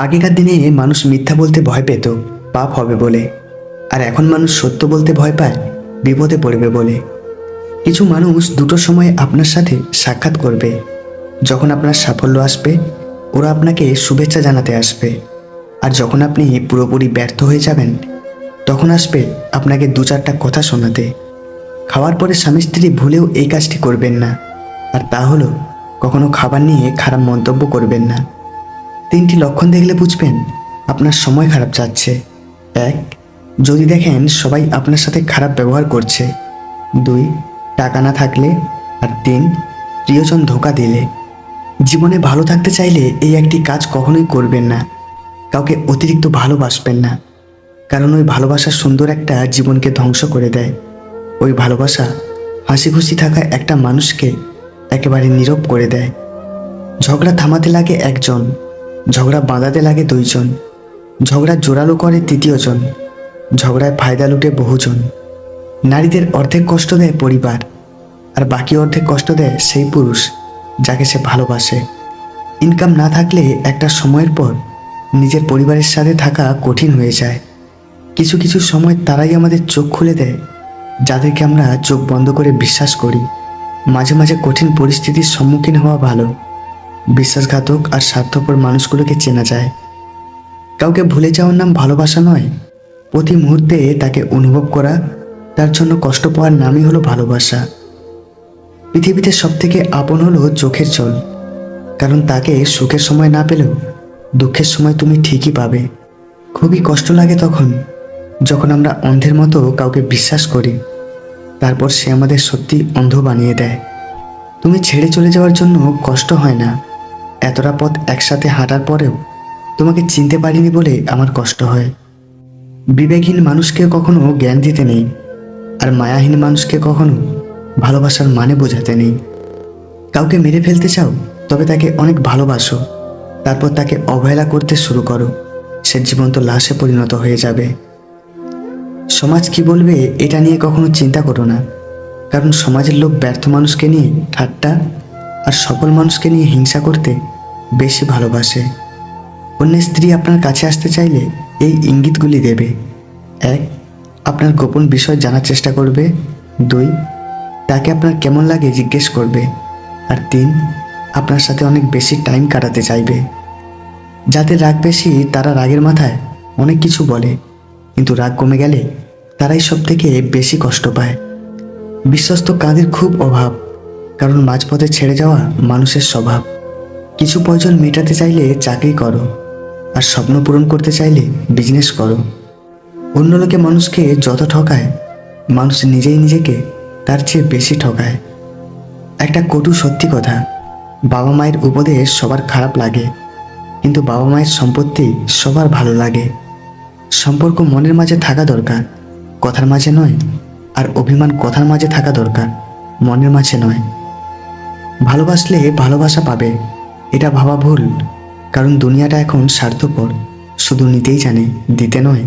আগেকার দিনে মানুষ মিথ্যা বলতে ভয় পেত পাপ হবে বলে, আর এখন মানুষ সত্য বলতে ভয় পায় বিপদে পড়বে বলে। কিছু মানুষ দুটো সময় আপনার সাথে সাক্ষাৎ করবে। যখন আপনার সাফল্য আসবে ওরা আপনাকে শুভেচ্ছা জানাতে আসবে, আর যখন আপনি পুরোপুরি ব্যর্থ হয়ে যাবেন তখন আসবে আপনাকে দু চারটা কথা শোনাতে। খাওয়ার পরে স্বামী স্ত্রী ভুলেও এই কাজটি করবেন না, আর তা হলো কখনো খাবার নিয়ে খারাপ মন্তব্য করবেন না। 3টি লক্ষণ দেখলে বুঝবেন আপনার সময় খারাপ যাচ্ছে। 1. যদি দেখেন সবাই আপনার সাথে খারাপ ব্যবহার করছে। 2. টাকা না থাকলে। আর 3. প্রিয়জন ধোঁকা দিলে। জীবনে ভালো থাকতে চাইলে এই একটি কাজ কখনোই করবেন না। কাউকে অতিরিক্ত ভালোবাসবেন না, কারণ ওই ভালোবাসা সুন্দর একটা জীবনকে ধ্বংস করে দেয়। ওই ভালোবাসা হাসি খুশি থাকা একটা মানুষকে একেবারে নীরব করে দেয়। ঝগড়া থামাতে লাগে একজন, ঝগড়া বাঁধাতে লাগে 2 জন, ঝগড়া জোরালো করে 3য় জন, ঝগড়ায় ফায়দা লুটে বহুজন। নারীদের অর্ধেক কষ্ট দেয় পরিবার, আর বাকি অর্ধেক কষ্ট দেয় সেই পুরুষ যাকে সে ভালোবাসে। ইনকাম না থাকলে একটা সময়ের পর নিজের পরিবারের সাথে থাকা কঠিন হয়ে যায়। কিছু কিছু সময় তারাই আমাদের চোখ খুলে দেয় যাদেরকে আমরা চোখ বন্ধ করে বিশ্বাস করি। মাঝে মাঝে কঠিন পরিস্থিতির সম্মুখীন হওয়া ভালো। বিশ্বাসঘাতক আর স্বার্থপর মানুষগুলোকে চেনা যায়। কাউকে ভুলে যাওয়ার নাম ভালোবাসা নয়, প্রতি মুহূর্তে তাকে অনুভব করা, তার জন্য কষ্ট পাওয়ার নামই হলো ভালোবাসা। পৃথিবীতে সবথেকে আপন হলো চোখের জল, কারণ তাকে সুখের সময় না পেলেও দুঃখের সময় তুমি ঠিকই পাবে। খুবই কষ্ট লাগে তখন যখন আমরা অন্ধের মতো কাউকে বিশ্বাস করি, তারপর সে আমাদের সত্যি অন্ধ বানিয়ে দেয়। তুমি ছেড়ে চলে যাওয়ার জন্য কষ্ট হয় না, এতটা পথ একসাথে হাঁটার পরেও তোমাকে চিনতে পারিনি বলে আমার কষ্ট হয়। বিবেকহীন মানুষকে কখনো জ্ঞান দিতে নেই, আর মায়াহীন মানুষকে কখনো ভালোবাসার মানে বোঝাতে নেই। কাউকে মেরে ফেলতে চাও তবে তাকে অনেক ভালোবাসো, তারপর তাকে অবহেলা করতে শুরু করো, সে জীবন্ত লাশে পরিণত হয়ে যাবে। সমাজ কি বলবে এটা নিয়ে কখনো চিন্তা করো না, কারণ সমাজের লোক ব্যর্থ মানুষকে নিয়ে ঠাট্টা আর সফল মানুষকে নিয়ে হিংসা করতে বেশি ভালোবাসে। অন্যের স্ত্রী আপনার কাছে আসতে চাইলে এই ইঙ্গিতগুলি দেবে। 1. আপনার গোপন বিষয় জানার চেষ্টা করবে। 2. তাকে আপনার কেমন লাগে জিজ্ঞেস করবে। আর 3. আপনার সাথে অনেক বেশি টাইম কাটাতে চাইবে। যাদের রাগ বেশি তারা রাগের মাথায় অনেক কিছু বলে, কিন্তু রাগ কমে গেলে তারাই সব থেকে বেশি কষ্ট পায়। বিশ্বস্ত কাঁধের খুব অভাব, কারণ মাঝপথে ছেড়ে যাওয়া মানুষের স্বভাব। কিছু প্রয়োজন মেটাতে চাইলে চাকরি করো, আর স্বপ্ন পূরণ করতে চাইলে বিজনেস করো। অন্য লোকে মানুষকে যত ঠকায়, মানুষ নিজেই নিজেকে তার চেয়ে বেশি ঠকায়। একটা কটু সত্যি কথা, বাবা মায়ের উপদেশ সবার খারাপ লাগে, কিন্তু বাবা মায়ের সম্পত্তি সবার ভালো লাগে। সম্পর্ক মনের মাঝে থাকা দরকার, কথার মাঝে নয়, আর অভিমান কথার মাঝে থাকা দরকার, মনের মাঝে নয়। ভালোবাসলে ভালোবাসা পাবে এটা ভাবা ভুল, কারণ দুনিয়াটা এখন স্বার্থপর, শুধু নিতেই জানে, দিতে নয়।